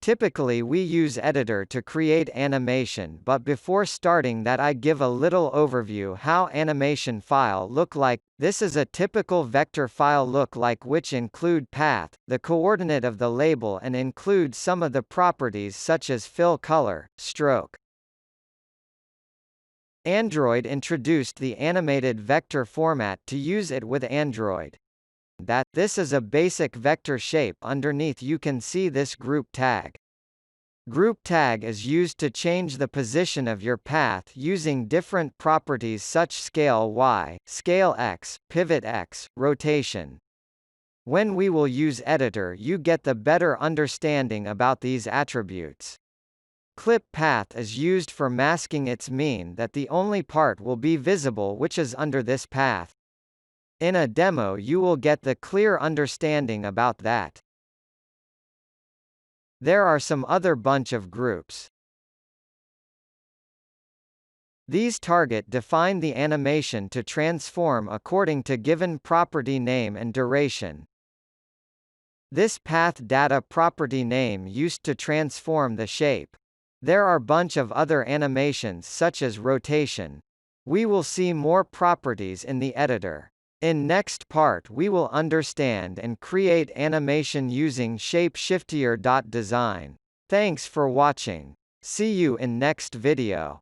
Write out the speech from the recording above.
Typically we use editor to create animation, but before starting that I give a little overview how animation file look like. This is a typical vector file look like, which include path, the coordinate of the label, and include some of the properties such as fill color, stroke. Android introduced the animated vector format to use it with Android. This is a basic vector shape. Underneath you can see this group tag. Group tag is used to change the position of your path using different properties such scale Y, scale X, pivot X, rotation. When we will use editor you get the better understanding about these attributes. Clip path is used for masking. Its mean that the only part will be visible which is under this path. In a demo you will get the clear understanding about that. There are some other bunch of groups. These target define the animation to transform according to given property name and duration. This path data property name used to transform the shape. There are bunch of other animations such as rotation. We will see more properties in the editor. In next part we will understand and create animation using SHIFTIER.design. Thanks for watching. See you in next video.